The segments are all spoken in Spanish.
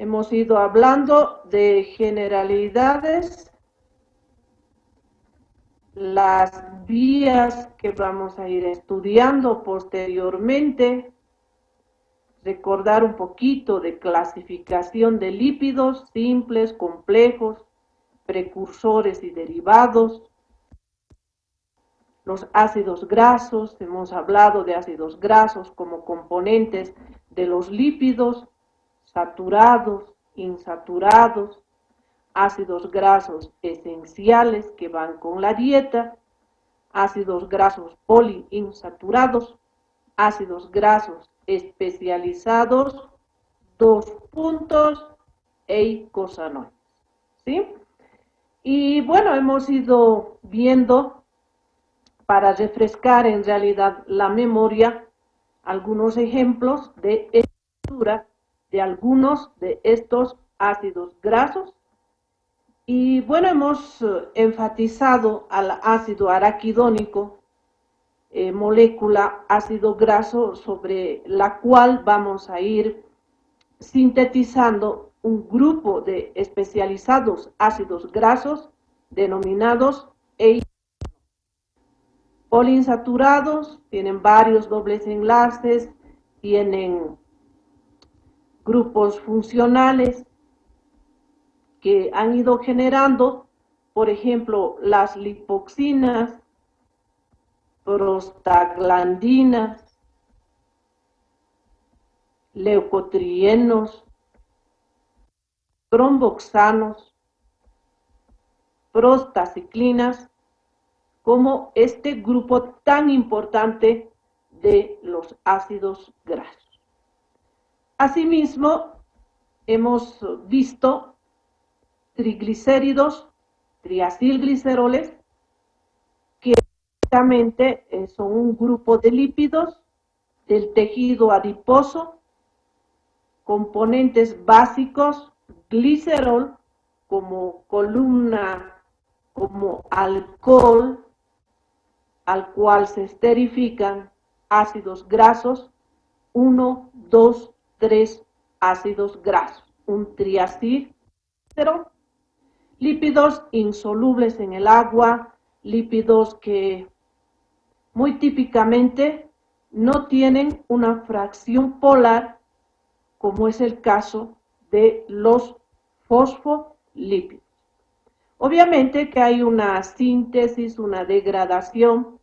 Hemos ido hablando de generalidades, las vías que vamos a ir estudiando posteriormente, recordar un poquito de clasificación de lípidos simples, complejos, precursores y derivados, los ácidos grasos. Hemos hablado de ácidos grasos como componentes de los lípidos, saturados, insaturados, ácidos grasos esenciales que van con la dieta, ácidos grasos poliinsaturados, ácidos grasos especializados, dos puntos, eicosanoides, ¿sí? Y bueno, hemos ido viendo, para refrescar en realidad la memoria, algunos ejemplos de estructura de algunos de estos ácidos grasos. Y bueno, hemos enfatizado al ácido araquidónico, molécula ácido graso, sobre la cual vamos a ir sintetizando un grupo de especializados ácidos grasos denominados poliinsaturados. Tienen varios dobles enlaces, tienen grupos funcionales que han ido generando, por ejemplo, las lipoxinas, prostaglandinas, leucotrienos, tromboxanos, prostaciclinas, como este grupo tan importante de los ácidos grasos. Asimismo, hemos visto triglicéridos, triacilgliceroles, que básicamente son un grupo de lípidos del tejido adiposo, componentes básicos, glicerol como columna, como alcohol, al cual se esterifican ácidos grasos, 1, 2, 3 ácidos grasos, un triacilglicerol. Lípidos insolubles en el agua, lípidos que muy típicamente no tienen una fracción polar, como es el caso de los fosfolípidos. Obviamente que hay una síntesis, una degradación,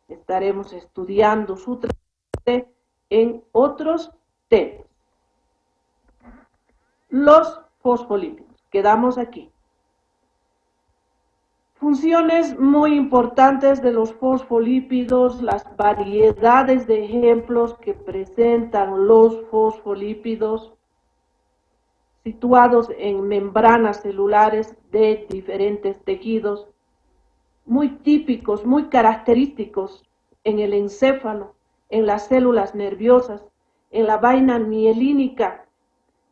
estaremos estudiando su trámite en otros temas. Los fosfolípidos, quedamos aquí. Funciones muy importantes de los fosfolípidos, las variedades de ejemplos que presentan los fosfolípidos, situados en membranas celulares de diferentes tejidos, muy típicos, muy característicos en el encéfalo, en las células nerviosas, en la vaina mielínica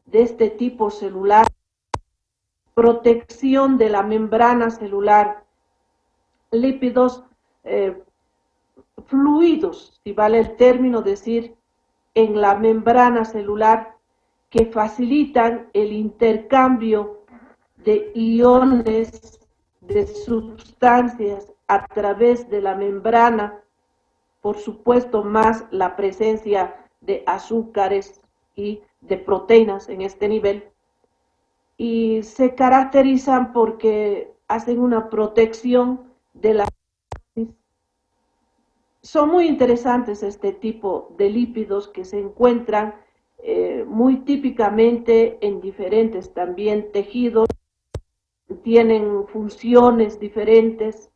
de este tipo celular, protección de la membrana celular, lípidos fluidos, si vale el término decir, en la membrana celular, que facilitan el intercambio de iones, de sustancias a través de la membrana, por supuesto más la presencia de azúcares y de proteínas en este nivel, y se caracterizan porque hacen una protección de la. Son muy interesantes este tipo de lípidos que se encuentran muy típicamente en diferentes también tejidos, tienen funciones diferentes.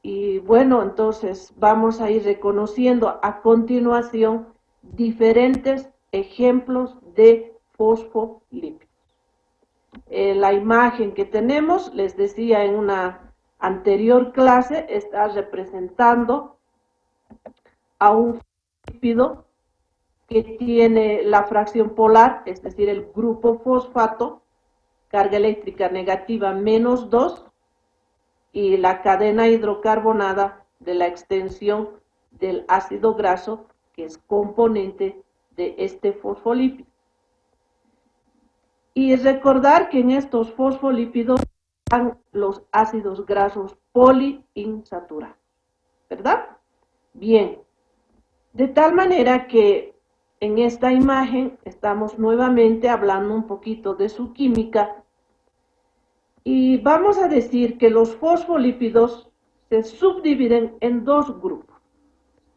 Y bueno, entonces vamos a ir reconociendo a continuación diferentes ejemplos de fosfolípidos. La imagen que tenemos, les decía en una anterior clase, está representando a un lípido que tiene la fracción polar, es decir, el grupo fosfato, carga eléctrica negativa -2, y la cadena hidrocarbonada de la extensión del ácido graso, que es componente de este fosfolípido. Y recordar que en estos fosfolípidos están los ácidos grasos poliinsaturados, ¿verdad? Bien, de tal manera que en esta imagen estamos nuevamente hablando un poquito de su química y vamos a decir que los fosfolípidos se subdividen en dos grupos.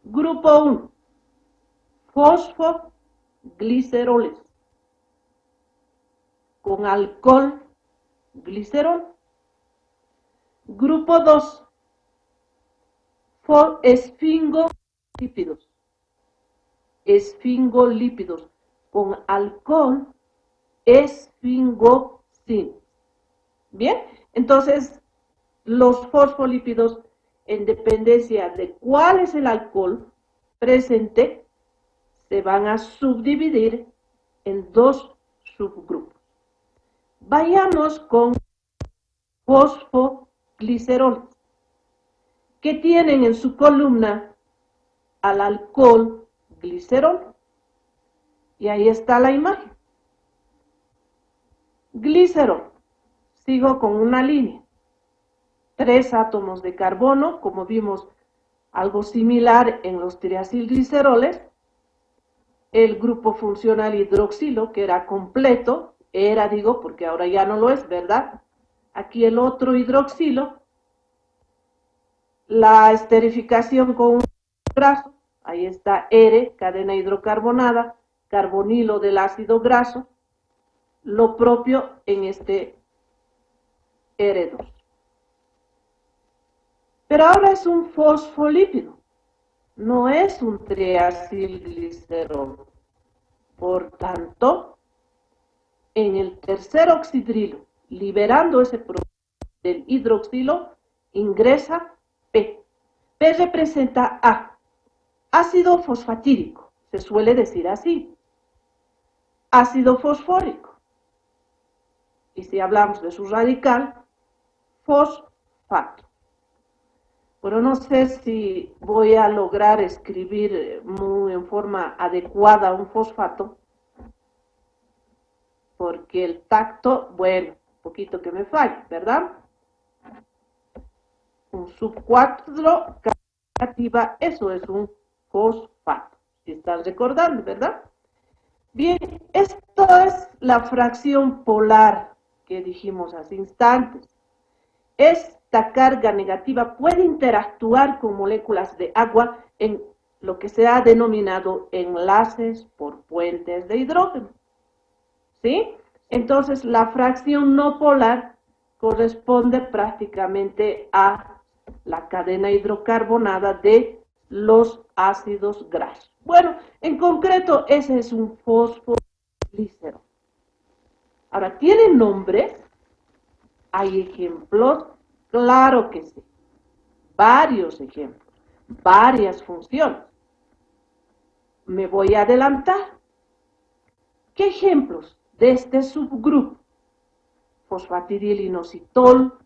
Grupo 1, fosfogliceroles con alcohol glicerol. Grupo 2, esfingolípidos. Esfingolípidos con alcohol esfingosina. Bien, entonces los fosfolípidos, en dependencia de cuál es el alcohol presente, se van a subdividir en dos subgrupos. Vayamos con fosfogliceroles, que tienen en su columna al alcohol glicerol. Y ahí está la imagen. Glicerol. Sigo con una línea. 3 átomos de carbono, como vimos algo similar en los triacilgliceroles. El grupo funcional hidroxilo, que era completo, digo, porque ahora ya no lo es, ¿verdad? Aquí el otro hidroxilo. La esterificación con un graso, ahí está R, cadena hidrocarbonada, carbonilo del ácido graso, lo propio en este R2. Pero ahora es un fosfolípido, no es un triacilglicerol. Por tanto, en el tercer oxidrilo, liberando ese producto del hidroxilo, ingresa P. P representa A, ácido fosfatídico, se suele decir así. Ácido fosfórico. Y si hablamos de su radical, fosfato. Bueno, no sé si voy a lograr escribir en forma adecuada un fosfato, porque el tacto, bueno, un poquito que me falla, ¿verdad? Un sub4 negativa, eso es un fosfato, si están recordando, ¿verdad? Bien, esto es la fracción polar que dijimos hace instantes. Esta carga negativa puede interactuar con moléculas de agua en lo que se ha denominado enlaces por puentes de hidrógeno. ¿Sí? Entonces, la fracción no polar corresponde prácticamente a la cadena hidrocarbonada de los ácidos grasos. Bueno, en concreto, ese es un fosfoglicerol. Ahora, ¿tiene nombres? ¿Hay ejemplos? Claro que sí. Varios ejemplos, varias funciones. Me voy a adelantar. ¿Qué ejemplos de este subgrupo? Fosfatidilinositol,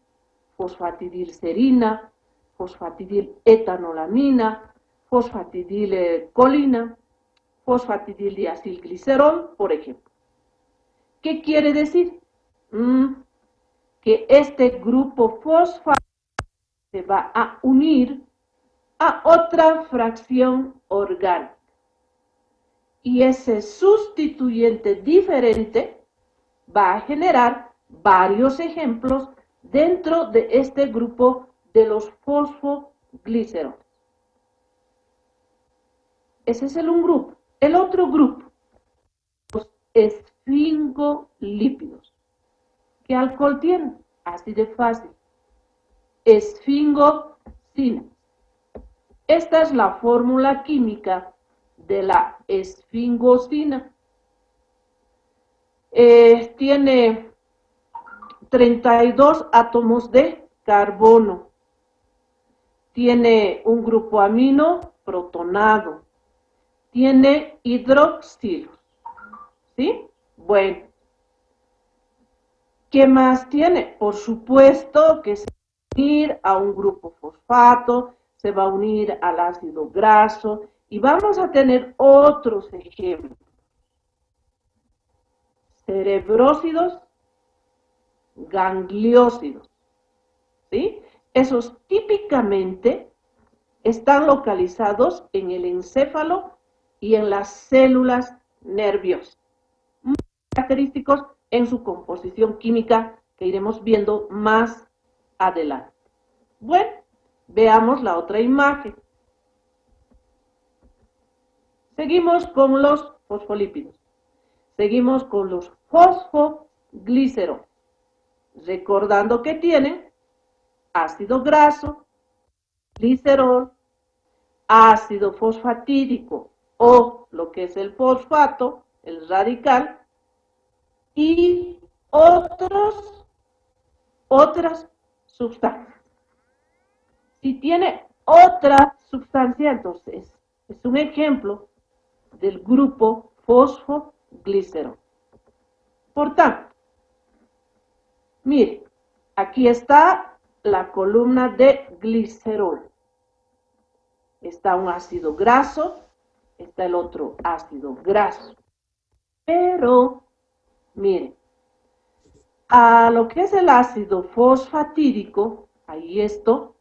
fosfatidilserina, fosfatidilетanolamina, fosfatidilcolina, fosfatidildiacilglicerol, por ejemplo. ¿Qué quiere decir? Que este grupo fosfato se va a unir a otra fracción orgánica. Y ese sustituyente diferente va a generar varios ejemplos dentro de este grupo de los fosfogliceroles. Ese es un grupo. El otro grupo, los esfingolípidos. ¿Qué alcohol tienen? Así de fácil. Esfingosina. Esta es la fórmula química de la esfingosina. Tiene 32 átomos de carbono. Tiene un grupo amino protonado. Tiene hidroxilos. ¿Sí? Bueno. ¿Qué más tiene? Por supuesto que se va a unir a un grupo fosfato, se va a unir al ácido graso y vamos a tener otros ejemplos. cerebrósidos, gangliósidos, ¿sí? Esos típicamente están localizados en el encéfalo y en las células nerviosas, muy característicos en su composición química que iremos viendo más adelante. Bueno, veamos la otra imagen. Seguimos con los fosfolípidos. Seguimos con los fosfoglicerols, recordando que tienen ácido graso, glicerol, ácido fosfatídico o lo que es el fosfato, el radical, y otras sustancias. Si tiene otra sustancia, entonces es un ejemplo del grupo fosfoglicerol. Por tanto, mire, aquí está la columna de glicerol. Está un ácido graso, está el otro ácido graso. Pero, mire, a lo que es el ácido fosfatídico, ahí esto,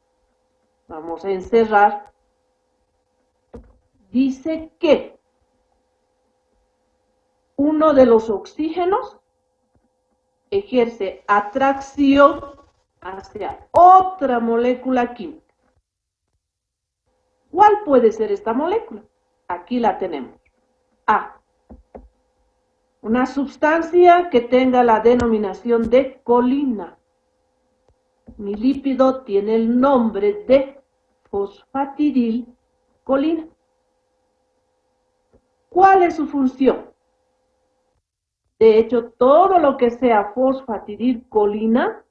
vamos a encerrar, dice que uno de los oxígenos ejerce atracción hacia otra molécula química. ¿Cuál puede ser esta molécula? Aquí la tenemos. A. Una sustancia que tenga la denominación de colina. Mi lípido tiene el nombre de fosfatidilcolina. ¿Cuál es su función? De hecho, todo lo que sea fosfatidilcolina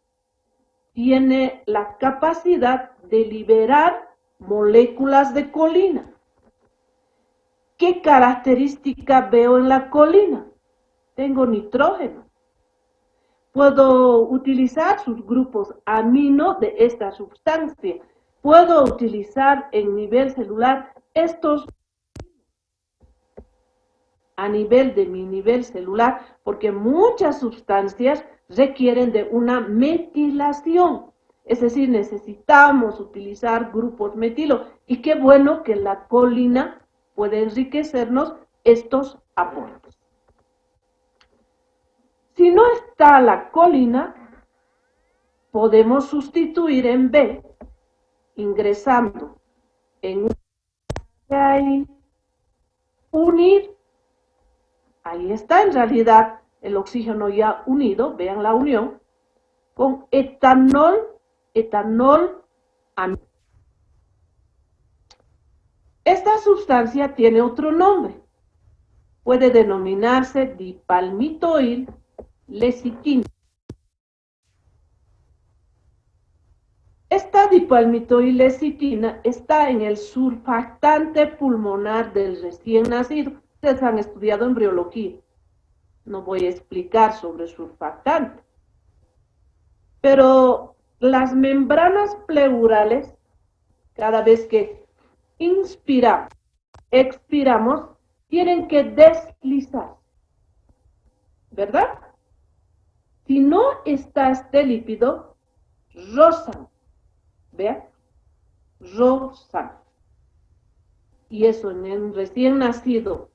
tiene la capacidad de liberar moléculas de colina. ¿Qué característica veo en la colina? Tengo nitrógeno. Puedo utilizar sus grupos amino de esta sustancia. Puedo utilizar en nivel celular estos a nivel de mi nivel celular, porque muchas sustancias requieren de una metilación. Es decir, necesitamos utilizar grupos metilo. Y qué bueno que la colina puede enriquecernos estos aportes. Si no está la colina, podemos sustituir en B, ingresando en ahí, unir. Ahí está en realidad el oxígeno ya unido, vean la unión, con etanol amino. Esta sustancia tiene otro nombre. Puede denominarse dipalmitoil lecitina. Esta dipalmitoil lecitina está en el surfactante pulmonar del recién nacido. Ustedes han estudiado embriología. No voy a explicar sobre surfactante. Pero las membranas pleurales, cada vez que inspiramos, expiramos, tienen que deslizar, ¿verdad? Si no está este lípido, rozan, ¿vean? Rozan. Y eso en un recién nacido,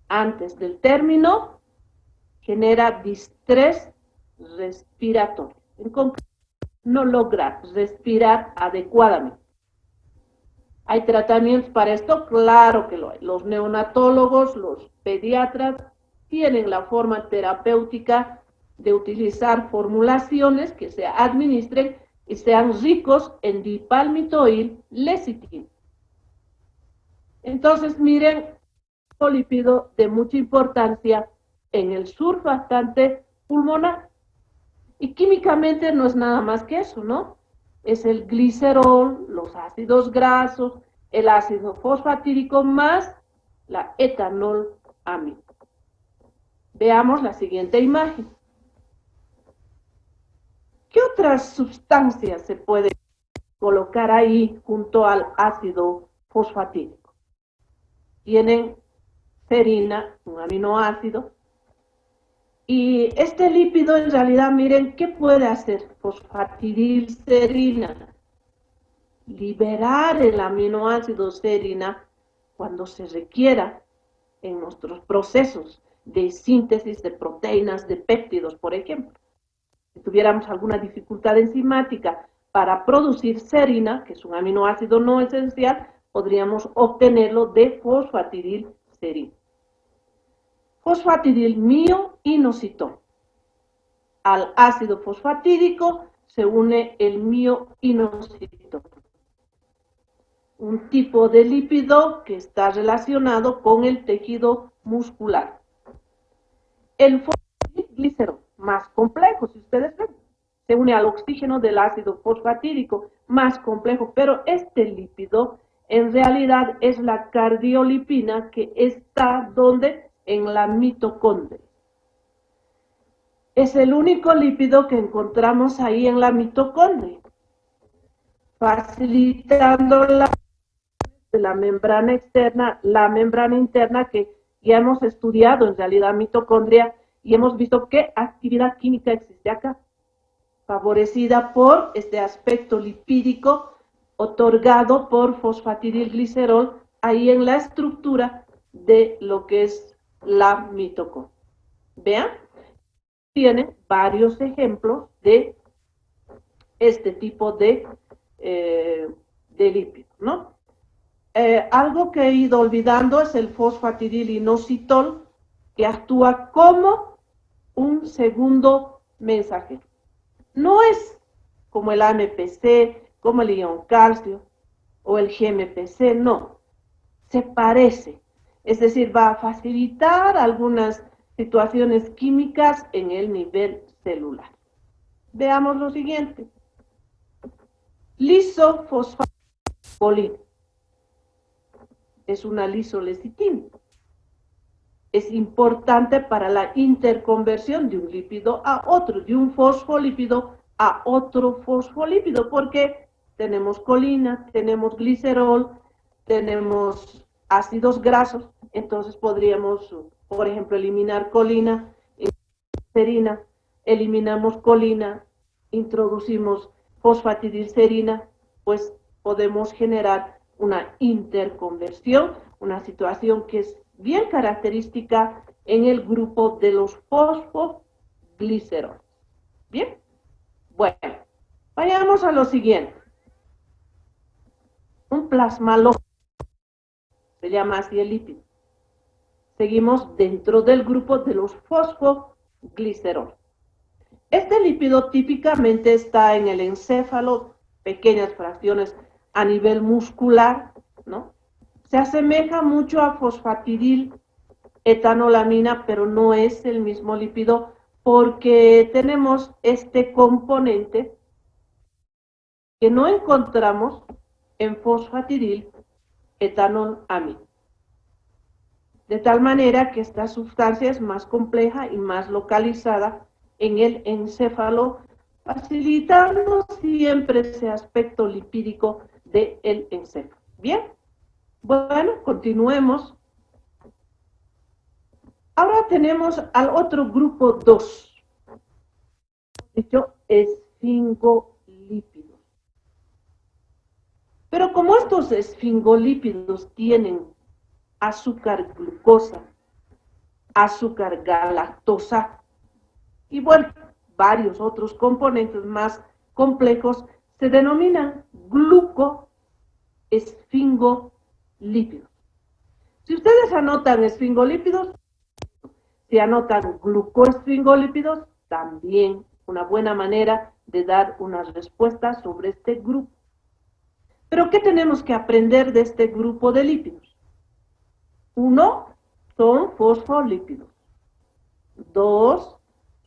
antes del término, genera distrés respiratorio. En concreto, no logra respirar adecuadamente. ¿Hay tratamientos para esto? Claro que lo hay. Los neonatólogos, los pediatras, tienen la forma terapéutica de utilizar formulaciones que se administren y sean ricos en dipalmitoil lecitina. Entonces, miren, un lípido de mucha importancia en el surfactante pulmonar. Y químicamente no es nada más que eso, ¿no? Es el glicerol, los ácidos grasos, el ácido fosfatídico más la etanol amino. Veamos la siguiente imagen. ¿Qué otras sustancias se pueden colocar ahí junto al ácido fosfatídico? Tienen serina, un aminoácido, Y este lípido, en realidad, miren, ¿qué puede hacer? Fosfatidilserina. Liberar el aminoácido serina cuando se requiera en nuestros procesos de síntesis de proteínas, de péptidos, por ejemplo. Si tuviéramos alguna dificultad enzimática para producir serina, que es un aminoácido no esencial, podríamos obtenerlo de fosfatidilserina. Fosfatidilmioinositol. Al ácido fosfatídico se une el mioinositol, un tipo de lípido que está relacionado con el tejido muscular. El fosfatidilglicerol, más complejo, si ustedes ven, se une al oxígeno del ácido fosfatídico, más complejo, pero este lípido en realidad es la cardiolipina que está donde en la mitocondria. Es el único lípido que encontramos ahí en la mitocondria, facilitando la membrana externa, la membrana interna, que ya hemos estudiado en realidad mitocondria y hemos visto qué actividad química existe acá, favorecida por este aspecto lipídico otorgado por fosfatidilglicerol ahí en la estructura de lo que es la mitocondria. Vean, tiene varios ejemplos de este tipo de lípidos, ¿no? Algo que he ido olvidando es el fosfatidilinositol, que actúa como un segundo mensajero. No es como el AMPC, como el ion calcio o el GMPC, no. Se parece. Es decir, va a facilitar algunas situaciones químicas en el nivel celular. Veamos lo siguiente. Lisofosfatidilcolina. Es una lisolecitina. Es importante para la interconversión de un lípido a otro, de un fosfolípido a otro fosfolípido, porque tenemos colina, tenemos glicerol, tenemos ácidos grasos, entonces podríamos, por ejemplo, eliminar colina, serina, eliminamos colina, introducimos fosfatidilserina, pues podemos generar una interconversión, una situación que es bien característica en el grupo de los fosfogliceroles. Bien, bueno, vayamos a lo siguiente. Un plasmalógico, se llama así el lípido. Seguimos dentro del grupo de los fosfogliceroles. Este lípido típicamente está en el encéfalo, pequeñas fracciones a nivel muscular, ¿no? Se asemeja mucho a fosfatidiletanolamina, pero no es el mismo lípido porque tenemos este componente que no encontramos en fosfatidiletolamina. De tal manera que esta sustancia es más compleja y más localizada en el encéfalo, facilitando siempre ese aspecto lipídico del encéfalo. Bien, bueno, continuemos. Ahora tenemos al otro grupo 2, dicho esfingolípidos. Pero como estos esfingolípidos tienen azúcar glucosa, azúcar galactosa y bueno, varios otros componentes más complejos, se denominan glucoesfingolípidos. Si ustedes anotan esfingolípidos, si anotan glucoesfingolípidos, también una buena manera de dar una respuesta sobre este grupo. Pero ¿qué tenemos que aprender de este grupo de lípidos? 1, son fosfolípidos. 2,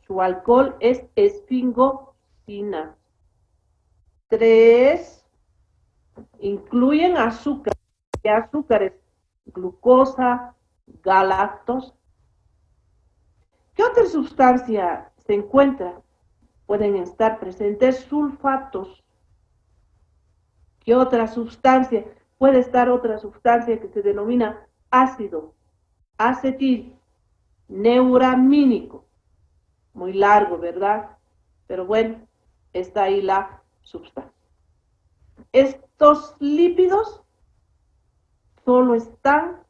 su alcohol es esfingosina. 3, incluyen azúcar. ¿Qué azúcares? Glucosa, galactosa. ¿Qué otra sustancia se encuentra? Pueden estar presentes sulfatos. ¿Qué otra sustancia? Puede estar otra sustancia que se denomina ácido acetil neuramínico. muy largo, ¿verdad? Pero bueno, está ahí la sustancia. Estos lípidos solo están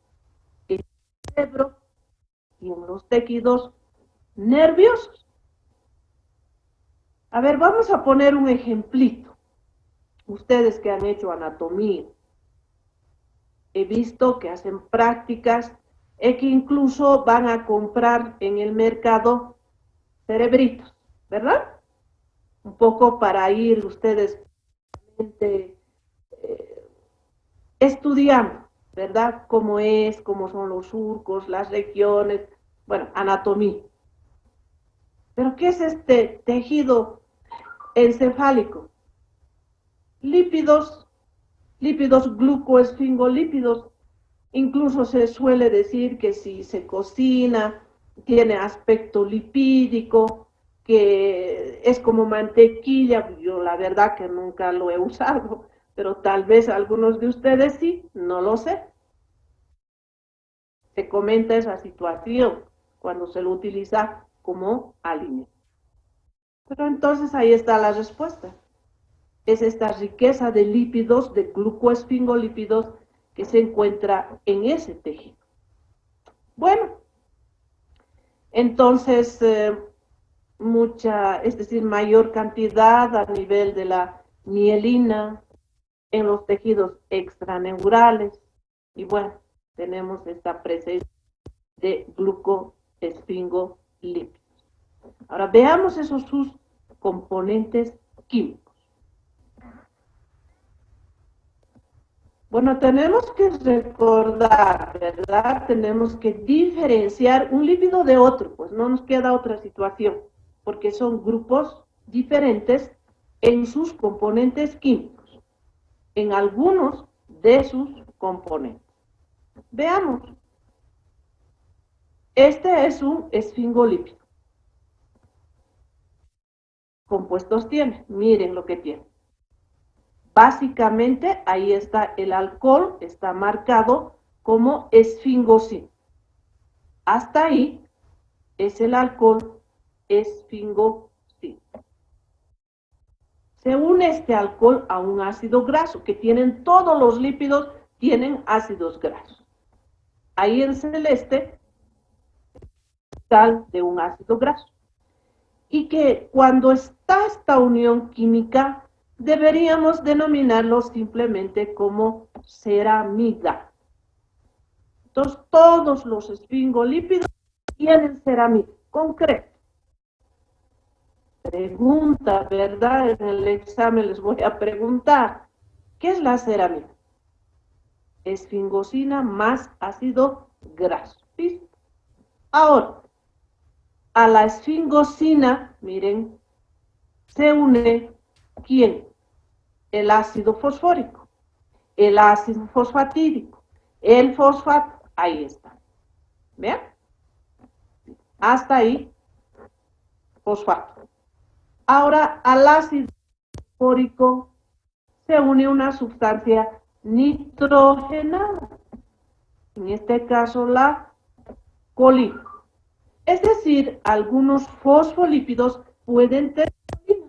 en el cerebro y en los tejidos nerviosos. A ver, vamos a poner un ejemplito. Ustedes que han hecho anatomía, he visto que hacen prácticas y que incluso van a comprar en el mercado cerebritos, ¿verdad? Un poco para ir ustedes eh, estudiando, ¿verdad? Cómo es, cómo son los surcos, las regiones, bueno, anatomía. Pero ¿qué es este tejido encefálico? Lípidos, lípidos glucoesfingolípidos. Incluso se suele decir que si se cocina, tiene aspecto lipídico, que es como mantequilla. Yo la verdad que nunca lo he usado, pero tal vez algunos de ustedes sí, no lo sé. Se comenta esa situación cuando se lo utiliza como alimento. Pero entonces ahí está la respuesta. Es esta riqueza de lípidos, de glucoesfingolípidos, que se encuentra en ese tejido. Bueno, entonces es decir, mayor cantidad a nivel de la mielina en los tejidos extraneurales. Y bueno, tenemos esta presencia de glucoesfingolípidos. Ahora veamos esos sus componentes químicos. Bueno, tenemos que recordar, ¿verdad? Tenemos que diferenciar un lípido de otro, pues no nos queda otra situación, porque son grupos diferentes en sus componentes químicos, en algunos de sus componentes. Veamos, este es un esfingolípido. Compuestos tiene, miren lo que tiene. Básicamente, ahí está el alcohol, está marcado como esfingosina. Hasta ahí es el alcohol esfingosina. Se une este alcohol a un ácido graso, que tienen todos los lípidos, tienen ácidos grasos. Ahí en celeste, tal de un ácido graso. Y que cuando está esta unión química, deberíamos denominarlo simplemente como ceramida. Entonces, todos los esfingolípidos tienen ceramida, concreto. Pregunta, ¿verdad? En el examen les voy a preguntar, ¿qué es la ceramida? Esfingosina más ácido graso. ¿Listo? Ahora, a la esfingosina, miren, se une, ¿quién? El ácido fosfórico, el ácido fosfatídico, el fosfato, ahí está. ¿Vean? Hasta ahí, fosfato. Ahora, al ácido fosfórico se une una sustancia nitrogenada, en este caso la colina. Es decir, algunos fosfolípidos pueden tener colina,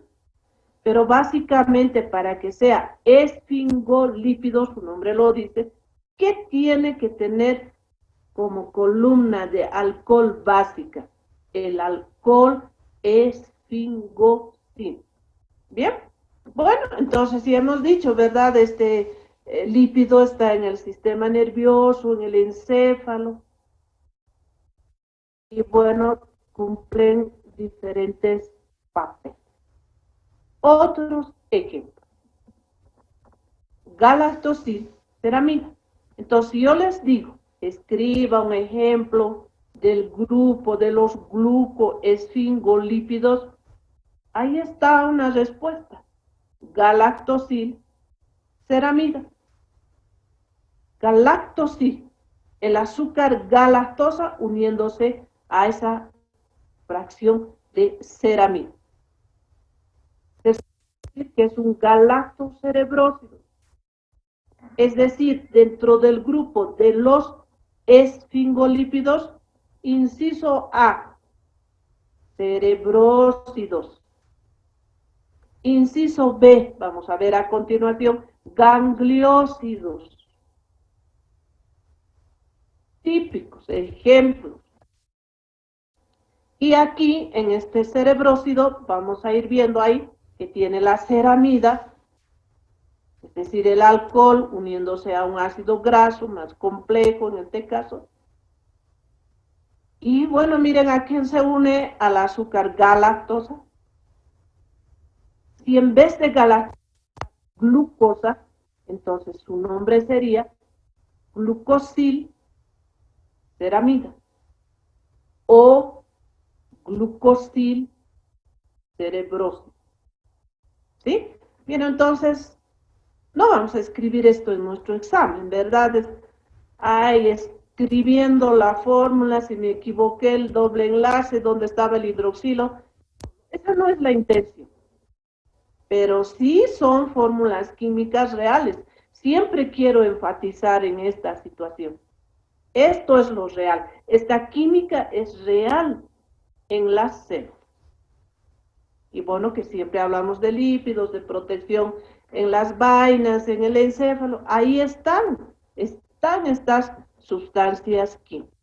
pero básicamente para que sea esfingolípido, su nombre lo dice, ¿qué tiene que tener como columna de alcohol básica? El alcohol esfingosina. ¿Bien? Bueno, entonces sí hemos dicho, ¿verdad? Este lípido está en el sistema nervioso, en el encéfalo, y bueno, cumplen diferentes papeles. Otros ejemplos. Galactosil, ceramida. Entonces, si yo les digo, escriba un ejemplo del grupo de los glucoesfingolípidos, ahí está una respuesta. Galactosil, ceramida. Galactosil, el azúcar galactosa uniéndose a esa fracción de ceramida. Es decir, que es un galactocerebrósido. Es decir, dentro del grupo de los esfingolípidos, inciso A, cerebrósidos. Inciso B, vamos a ver a continuación, gangliósidos. Típicos, ejemplos. Y aquí, en este cerebrósido, vamos a ir viendo ahí que tiene la ceramida, es decir, el alcohol uniéndose a un ácido graso más complejo en este caso. Y bueno, miren a quién se une al azúcar galactosa. Si en vez de galactosa, glucosa, entonces su nombre sería glucosil ceramida o glucosil cerebrósido. ¿Sí? Bien, entonces, no vamos a escribir esto en nuestro examen, ¿verdad? Escribiendo la fórmula, si me equivoqué, el doble enlace, donde estaba el hidroxilo. Esa no es la intención. Pero sí son fórmulas químicas reales. Siempre quiero enfatizar en esta situación. Esto es lo real. Esta química es real en las células. Y bueno, que siempre hablamos de lípidos, de protección en las vainas, en el encéfalo. Ahí están estas sustancias químicas.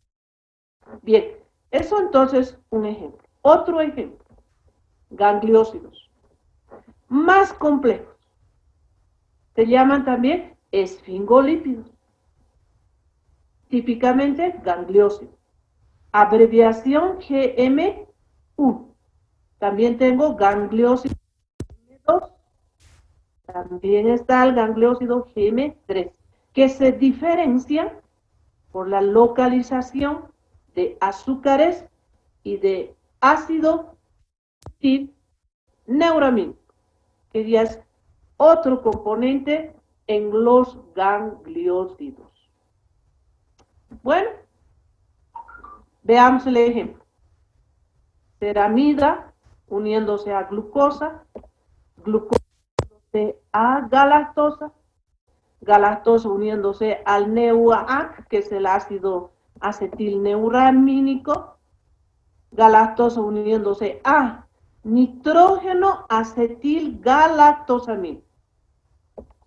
Bien, eso entonces un ejemplo. Otro ejemplo, gangliósidos. Más complejos. Se llaman también esfingolípidos. Típicamente gangliósidos. Abreviación GM1. También tengo gangliósido M2. También está el gangliósido GM3, que se diferencian por la localización de azúcares y de ácido neuramínico, que ya es otro componente en los gangliósidos. Bueno, veamos el ejemplo. Ceramida uniéndose a glucosa, glucosa a galactosa, galactosa uniéndose al NeuAC, que es el ácido acetilneuramínico, galactosa uniéndose a nitrógeno acetilgalactosamina,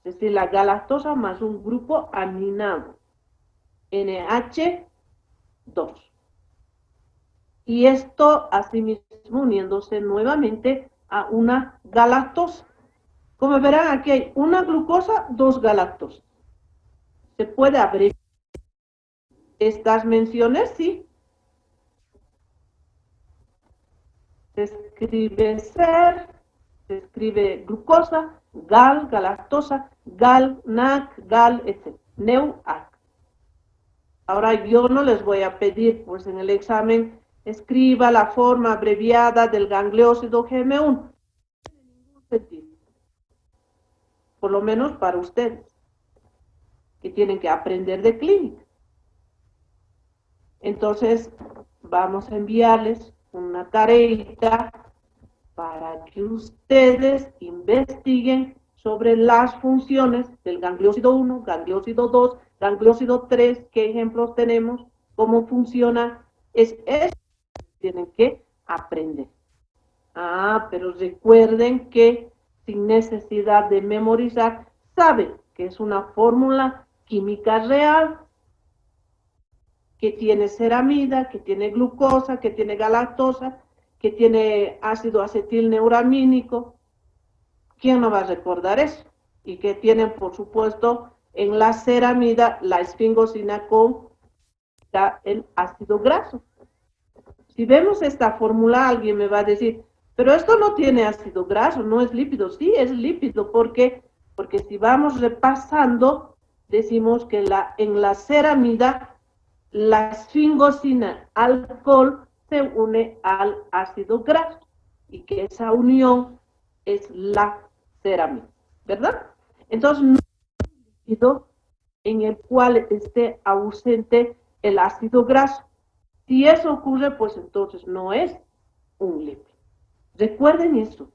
es decir, la galactosa más un grupo aminado, NH2. Y esto asimismo uniéndose nuevamente a una galactosa. Como verán, aquí hay una glucosa, dos galactosas. ¿Se puede abreviar estas menciones? Sí. Se escribe ser, se escribe glucosa, gal, galactosa, gal, NAC, gal, etc. NeuAC. Ahora yo no les voy a pedir, pues en el examen, escriba la forma abreviada del gangliósido GM1. No tiene ningún sentido. Por lo menos para ustedes, que tienen que aprender de clínica. Entonces, vamos a enviarles una tareita para que ustedes investiguen sobre las funciones del gangliósido 1, gangliósido 2, gangliósido 3, qué ejemplos tenemos, cómo funciona. Es eso que tienen que aprender. Pero recuerden que sin necesidad de memorizar, saben que es una fórmula química real, que tiene ceramida, que tiene glucosa, que tiene galactosa, que tiene ácido acetilneuramínico. ¿Quién no va a recordar eso? Y que tienen, por supuesto, en la ceramida la esfingosina con el ácido graso. Si vemos esta fórmula, alguien me va a decir, pero esto no tiene ácido graso, no es lípido. Sí, es lípido, porque si vamos repasando, decimos que en la ceramida, la esfingosina alcohol se une al ácido graso y que esa unión es la ceramida, ¿verdad? Entonces, no es un líquido en el cual esté ausente el ácido graso. Si eso ocurre, pues entonces no es un lípido. Recuerden eso,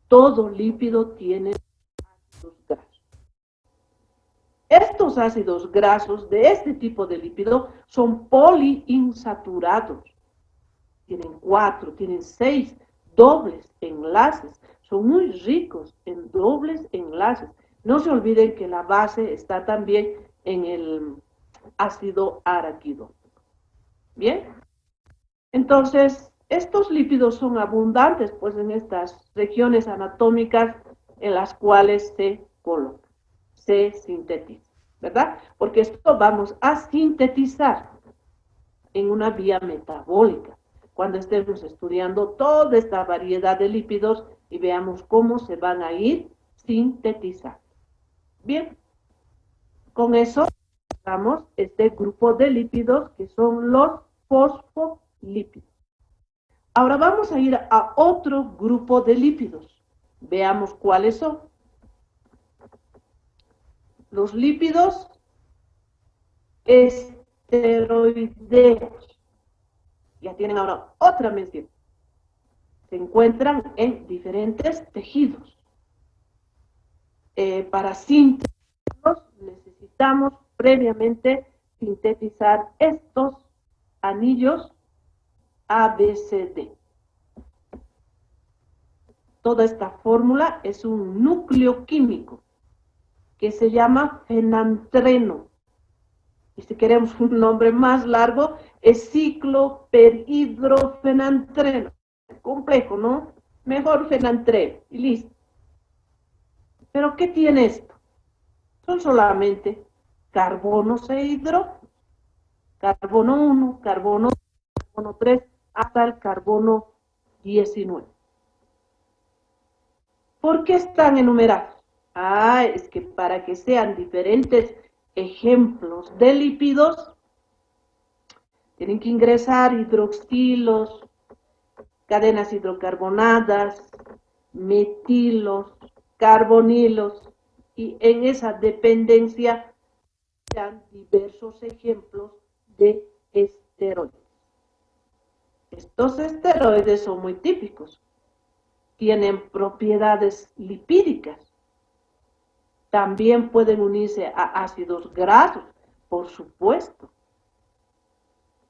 todo lípido tiene ácidos grasos. Estos ácidos grasos de este tipo de lípido son poliinsaturados. tienen 4, tienen 6 dobles enlaces. Son muy ricos en dobles enlaces. No se olviden que la base está también en el ácido araquidónico. Bien, entonces estos lípidos son abundantes pues en estas regiones anatómicas en las cuales se colocan, se sintetizan, ¿verdad? Porque esto vamos a sintetizar en una vía metabólica cuando estemos estudiando toda esta variedad de lípidos y veamos cómo se van a ir sintetizando. Bien, con eso vamos este grupo de lípidos que son los fosfolípidos. Ahora vamos a ir a otro grupo de lípidos. Veamos cuáles son. Los lípidos esteroideos. Ya tienen ahora otra mención. Se encuentran en diferentes tejidos. Para sintetizarlos necesitamos previamente sintetizar estos anillos ABCD. Toda esta fórmula es un núcleo químico que se llama fenantreno. Y si queremos un nombre más largo, es cicloperhidrofenantreno. Complejo, ¿no? Mejor fenantreno y listo. ¿Pero qué tiene esto? Son solamente carbonos e hidrógenos. Carbono 1, carbono 2, carbono 3, hasta el carbono 19. ¿Por qué están enumerados? Es que para que sean diferentes ejemplos de lípidos, tienen que ingresar hidroxilos, cadenas hidrocarbonadas, metilos, carbonilos, y en esa dependencia dan diversos ejemplos de esteroides. Estos esteroides son muy típicos. Tienen propiedades lipídicas. También pueden unirse a ácidos grasos, por supuesto.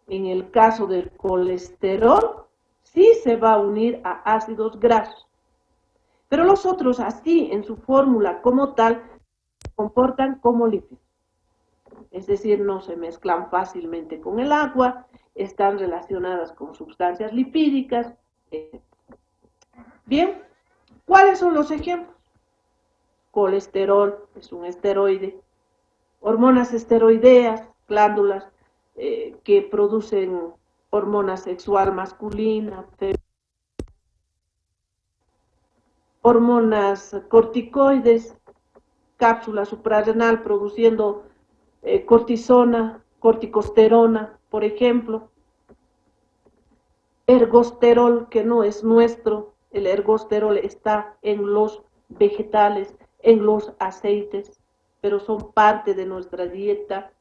En el caso del colesterol, sí se va a unir a ácidos grasos. Pero los otros, así en su fórmula como tal, se comportan como lípidos. Es decir, no se mezclan fácilmente con el agua, están relacionadas con sustancias lipídicas, etc. Bien, ¿cuáles son los ejemplos? Colesterol es un esteroide, hormonas esteroideas, glándulas que producen hormona sexual masculina, hormonas corticoides, cápsula suprarrenal produciendo cortisona, corticosterona, por ejemplo. Ergosterol, que no es nuestro, el ergosterol está en los vegetales, en los aceites, pero son parte de nuestra dieta.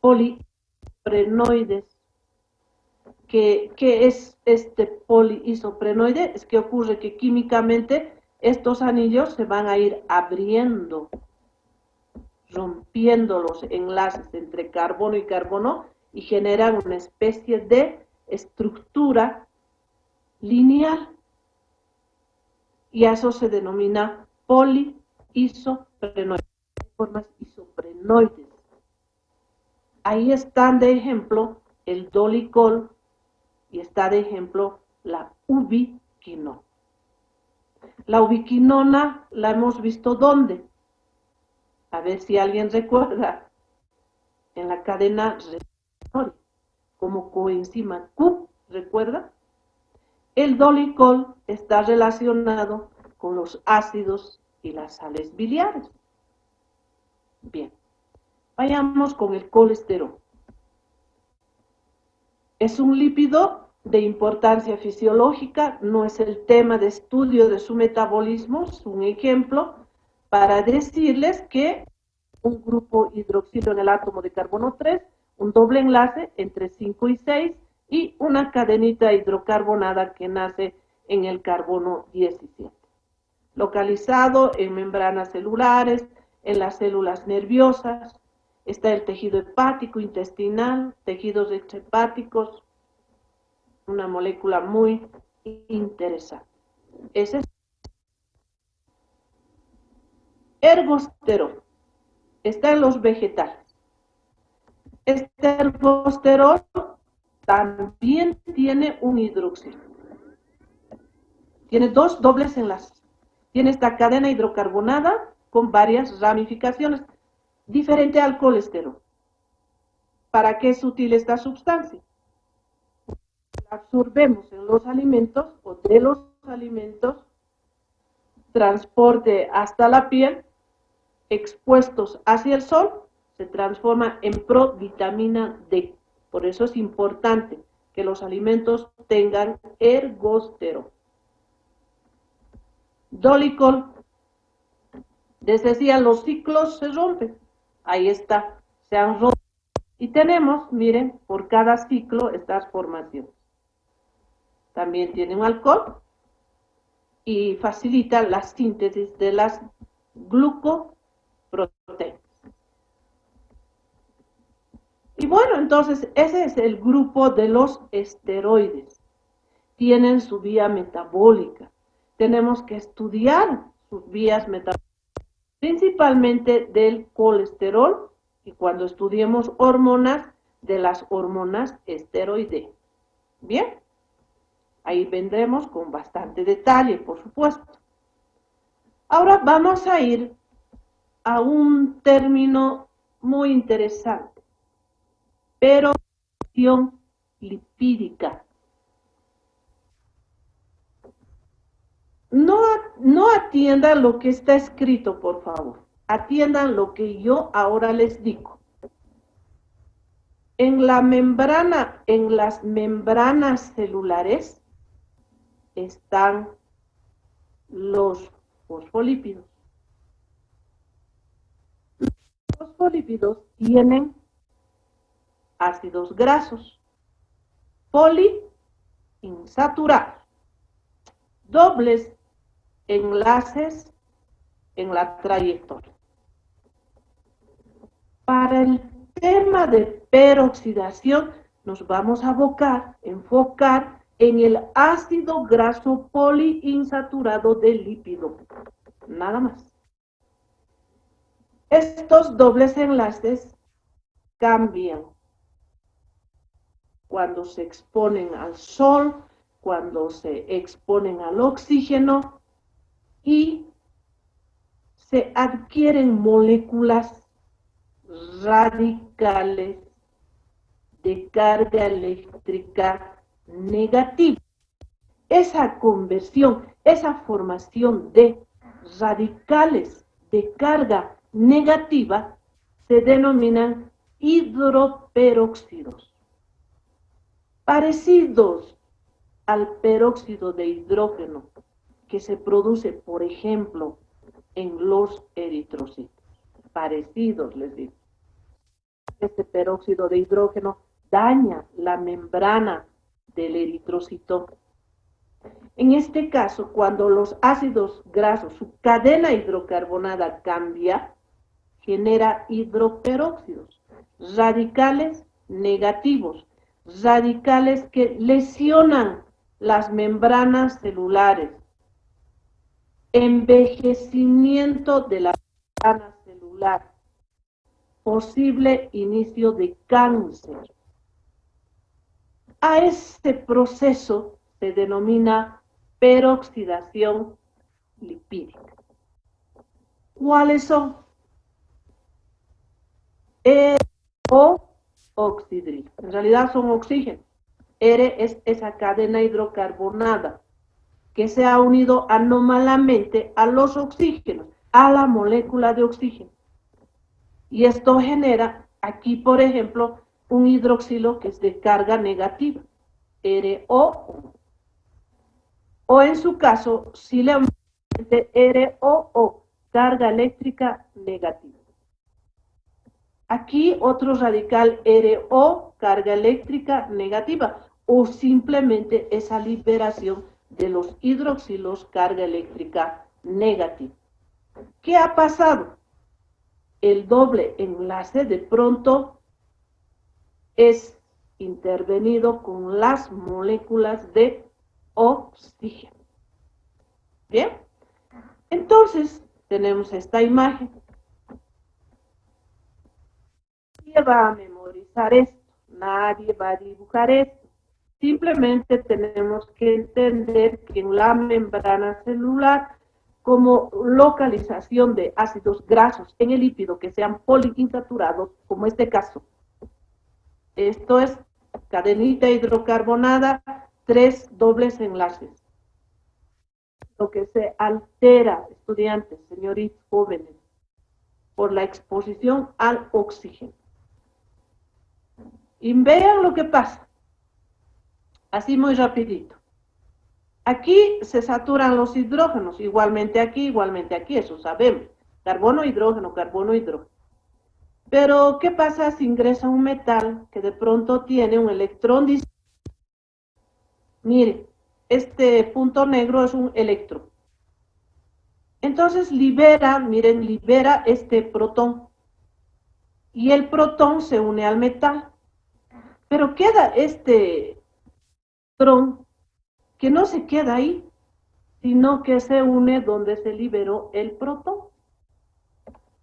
Poliisoprenoides. ¿Qué es este poliisoprenoide? Es que ocurre que químicamente estos anillos se van a ir abriendo, rompiendo los enlaces entre carbono y carbono y generan una especie de estructura lineal. Y a eso se denomina poliisoprenoides, formas isoprenoides. Ahí están de ejemplo el dolicol y está de ejemplo la ubiquinona. La ubiquinona la hemos visto ¿dónde? A ver si alguien recuerda. En la cadena respiratoria, como coenzima Q, ¿recuerda? El dolicol está relacionado con los ácidos y las sales biliares. Bien, vayamos con el colesterol. Es un lípido de importancia fisiológica, no es el tema de estudio de su metabolismo, es un ejemplo para decirles que un grupo hidroxilo en el átomo de carbono 3, un doble enlace entre 5 y 6 y una cadenita hidrocarbonada que nace en el carbono 17. Localizado en membranas celulares, en las células nerviosas, está el tejido hepático, intestinal, tejidos extrahepáticos. una molécula muy interesante. Ese es ergosterol. Está en los vegetales. Este ergosterol también tiene un hidroxilo. Tiene dos dobles enlaces. Tiene esta cadena hidrocarbonada con varias ramificaciones, diferente al colesterol. ¿Para qué es útil esta sustancia? La absorbemos en los alimentos o de los alimentos, transporte hasta la piel, expuestos hacia el sol, se transforma en provitamina D. Por eso es importante que los alimentos tengan ergosterol. Dolicol, les decía, los ciclos se rompen. Ahí está, se han roto. Y tenemos, miren, por cada ciclo estas formaciones. También tiene un alcohol y facilita la síntesis de las glucoproteínas. Y bueno, entonces ese es el grupo de los esteroides. Tienen su vía metabólica. Tenemos que estudiar sus vías metabólicas, principalmente del colesterol, y cuando estudiemos hormonas, de las hormonas esteroideas. Bien, ahí vendremos con bastante detalle, por supuesto. Ahora vamos a ir a un término muy interesante, peroxidación lipídica. No atiendan lo que está escrito, por favor. Atiendan lo que yo ahora les digo. En la membrana, en las membranas celulares están los fosfolípidos. Los fosfolípidos tienen ácidos grasos, poliinsaturados, dobles enlaces en la trayectoria. Para el tema de peroxidación nos vamos a enfocar en el ácido graso poliinsaturado del lípido, nada más. Estos dobles enlaces cambian cuando se exponen al sol, cuando se exponen al oxígeno y se adquieren moléculas radicales de carga eléctrica negativa. Esa conversión, esa formación de radicales de carga negativa se denominan hidroperóxidos, parecidos al peróxido de hidrógeno que se produce, por ejemplo, en los eritrocitos. Parecidos, les digo. Este peróxido de hidrógeno daña la membrana del eritrocito. En este caso, cuando los ácidos grasos, su cadena hidrocarbonada cambia, genera hidroperóxidos, radicales negativos, radicales que lesionan las membranas celulares, envejecimiento de la membrana celular, posible inicio de cáncer. A este proceso se denomina peroxidación lipídica. ¿Cuáles son? O oxidril. En realidad son oxígeno. R es esa cadena hidrocarbonada que se ha unido anómalamente a los oxígenos, a la molécula de oxígeno. Y esto genera aquí, por ejemplo, un hidroxilo que es de carga negativa, RO. O en su caso, si le aumenta ROO, carga eléctrica negativa. Aquí otro radical RO, carga eléctrica negativa, o simplemente esa liberación de los hidroxilos, carga eléctrica negativa. ¿Qué ha pasado? El doble enlace de pronto es intervenido con las moléculas de oxígeno. Bien, entonces tenemos esta imagen. Nadie va a memorizar esto, nadie va a dibujar esto. Simplemente tenemos que entender que en la membrana celular, como localización de ácidos grasos en el lípido que sean poliinsaturados, como este caso, esto es cadenita hidrocarbonada, 3 dobles enlaces. Lo que se altera, estudiantes, señoritas jóvenes, por la exposición al oxígeno. Y vean lo que pasa. Así muy rapidito. Aquí se saturan los hidrógenos, igualmente aquí, eso sabemos. Carbono, hidrógeno, carbono, hidrógeno. Pero, ¿qué pasa si ingresa un metal que de pronto tiene un electrón distinto? Mire, este punto negro es un electrón. Entonces libera, miren, libera este protón. Y el protón se une al metal. Pero queda este electrón que no se queda ahí, sino que se une donde se liberó el protón.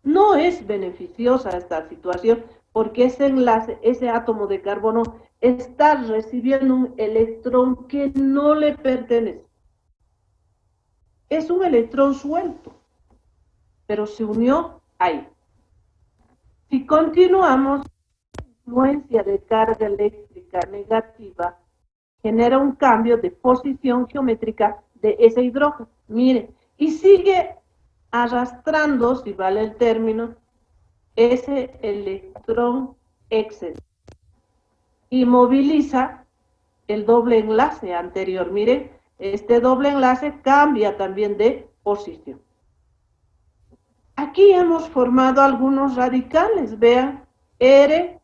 No es beneficiosa esta situación porque ese enlace, ese átomo de carbono, está recibiendo un electrón que no le pertenece. Es un electrón suelto, pero se unió ahí. Si continuamos, la influencia de carga eléctrica negativa genera un cambio de posición geométrica de ese hidrógeno. Miren, y sigue arrastrando, si vale el término, ese electrón excedente y moviliza el doble enlace anterior. Miren, este doble enlace cambia también de posición. Aquí hemos formado algunos radicales, vean, R,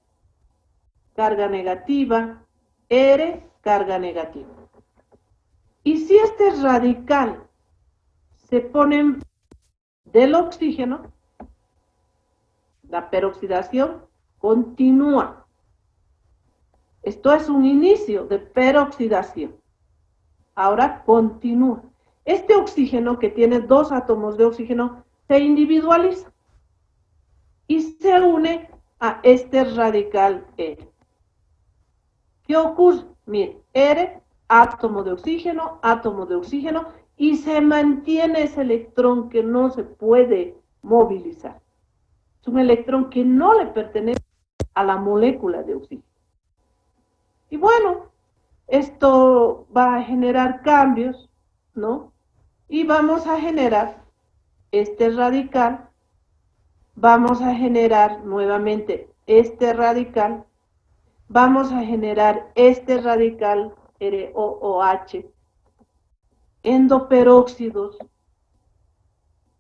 carga negativa, R, carga negativa. Y si este radical se pone del oxígeno, la peroxidación continúa. Esto es un inicio de peroxidación. Ahora continúa. Este oxígeno, que tiene 2 átomos de oxígeno, se individualiza y se une a este radical R. ¿Qué ocurre? Miren, R, átomo de oxígeno, y se mantiene ese electrón que no se puede movilizar. Es un electrón que no le pertenece a la molécula de oxígeno. Y bueno, esto va a generar cambios, ¿no? Y vamos a generar este radical, vamos a generar nuevamente este radical, vamos a generar este radical ROOH, endoperóxidos,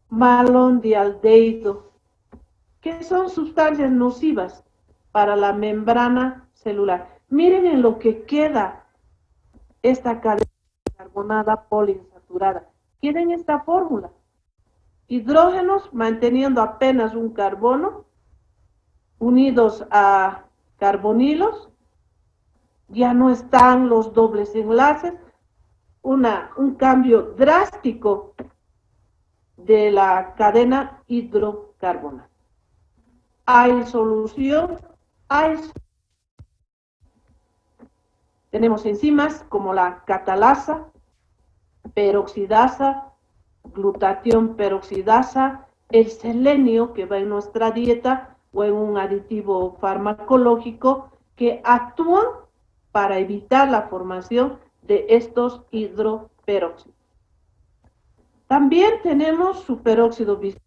malondialdehído, que son sustancias nocivas para la membrana celular. Miren en lo que queda esta cadena carbonada poliinsaturada. Tienen esta fórmula. Hidrógenos manteniendo apenas un carbono, unidos a carbonilos, ya no están los dobles enlaces, un cambio drástico de la cadena hidrocarbonada. Hay solución, tenemos enzimas como la catalasa, peroxidasa, glutatión peroxidasa, el selenio que va en nuestra dieta o en un aditivo farmacológico que actúan para evitar la formación de estos hidroperóxidos. También tenemos superóxido bisauro,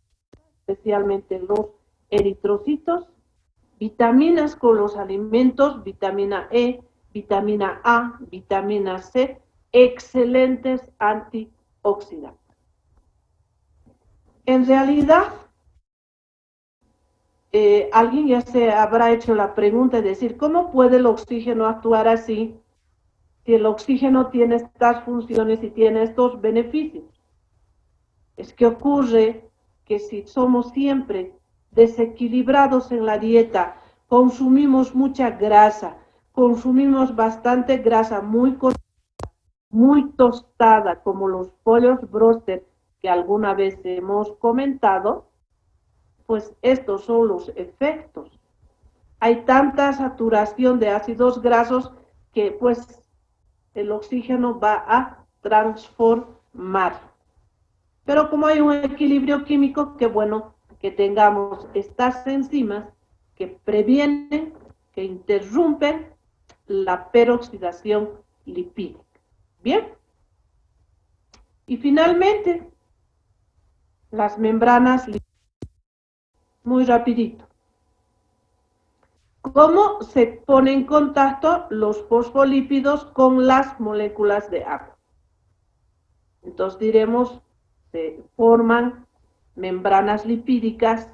especialmente los eritrocitos, vitaminas con los alimentos, vitamina E, vitamina A, vitamina C, excelentes antioxidantes. En realidad, alguien ya se habrá hecho la pregunta de decir, ¿cómo puede el oxígeno actuar así si el oxígeno tiene estas funciones y tiene estos beneficios? Es que ocurre que si somos siempre desequilibrados en la dieta, consumimos mucha grasa, consumimos bastante grasa muy tostada, como los pollos broster que alguna vez hemos comentado, pues estos son los efectos. Hay tanta saturación de ácidos grasos que pues el oxígeno va a transformar. Pero como hay un equilibrio químico, qué bueno que tengamos estas enzimas que previenen, que interrumpen la peroxidación lipídica. Bien. Y finalmente, las membranas lipídicas. Muy rapidito. ¿Cómo se ponen en contacto los fosfolípidos con las moléculas de agua? Entonces diremos, se forman membranas lipídicas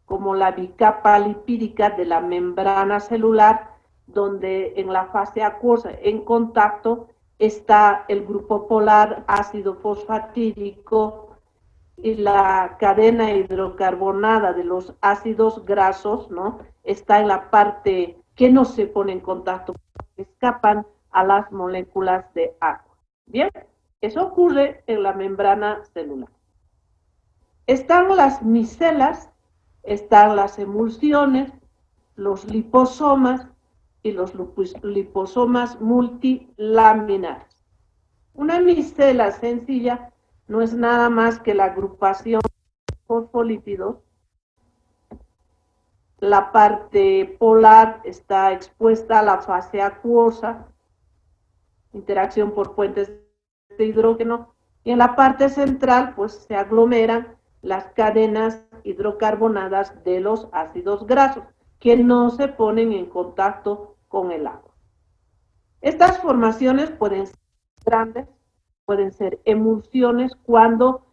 como la bicapa lipídica de la membrana celular, donde en la fase acuosa en contacto está el grupo polar ácido fosfatídico y la cadena hidrocarbonada de los ácidos grasos, ¿no? Está en la parte que no se pone en contacto, escapan a las moléculas de agua. Bien, eso ocurre en la membrana celular. Están las micelas, están las emulsiones, los liposomas y los liposomas multilaminares. Una micela sencilla no es nada más que la agrupación de fosfolípidos. La parte polar está expuesta a la fase acuosa, interacción por puentes de hidrógeno, y en la parte central pues se aglomeran las cadenas hidrocarbonadas de los ácidos grasos, que no se ponen en contacto con el agua. Estas formaciones pueden ser grandes, pueden ser emulsiones cuando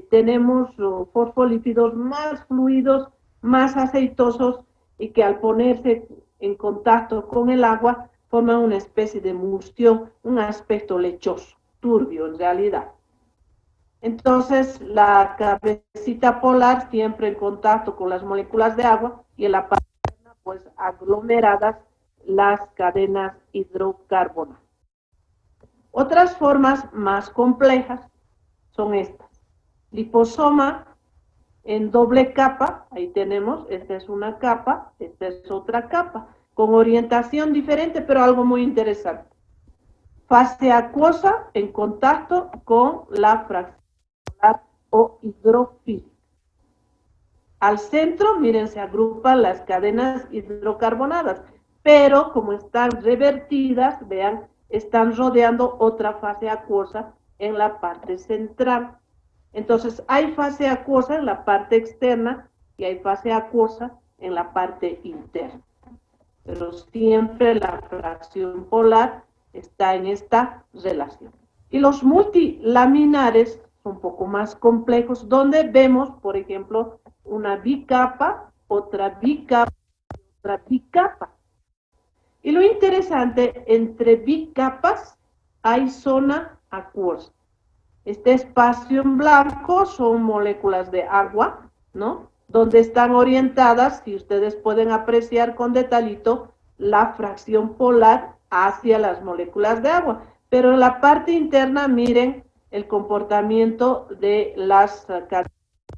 tenemos fosfolípidos más fluidos, más aceitosos y que al ponerse en contacto con el agua forman una especie de emulsión, un aspecto lechoso, turbio en realidad. Entonces la cabecita polar siempre en contacto con las moléculas de agua y en la parte pues aglomeradas las cadenas hidrocarbonadas. Otras formas más complejas son estas. Liposoma en doble capa, ahí tenemos, esta es una capa, esta es otra capa, con orientación diferente, pero algo muy interesante. Fase acuosa en contacto con la fracción o hidrofílica. Al centro, miren, se agrupan las cadenas hidrocarbonadas, pero como están revertidas, vean, están rodeando otra fase acuosa en la parte central. Entonces, hay fase acuosa en la parte externa y hay fase acuosa en la parte interna. Pero siempre la fracción polar está en esta relación. Y los multilaminares son un poco más complejos, donde vemos, por ejemplo, una bicapa, otra bicapa, otra bicapa. Y lo interesante, entre bicapas hay zona acuosa. Este espacio en blanco son moléculas de agua, ¿no? Donde están orientadas, si ustedes pueden apreciar con detallito, la fracción polar hacia las moléculas de agua. Pero en la parte interna, miren el comportamiento de las cadenas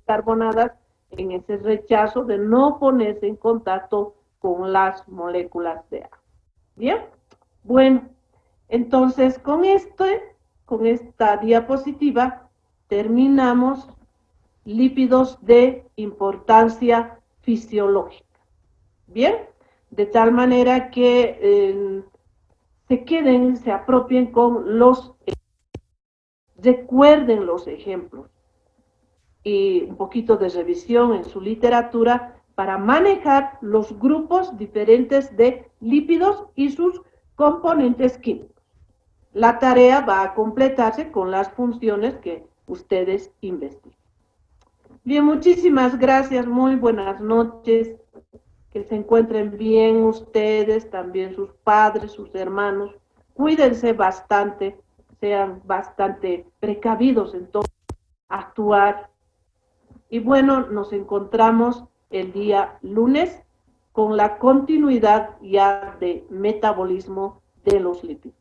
carbonadas en ese rechazo de no ponerse en contacto con las moléculas de agua. ¿Bien? Bueno, entonces con esta diapositiva terminamos lípidos de importancia fisiológica. Bien, de tal manera que se queden, se apropien con recuerden los ejemplos y un poquito de revisión en su literatura para manejar los grupos diferentes de lípidos y sus componentes químicos. La tarea va a completarse con las funciones que ustedes investiguen. Bien, muchísimas gracias, muy buenas noches, que se encuentren bien ustedes, también sus padres, sus hermanos, cuídense bastante, sean bastante precavidos en todo actuar. Y bueno, nos encontramos el día lunes con la continuidad ya de metabolismo de los lípidos.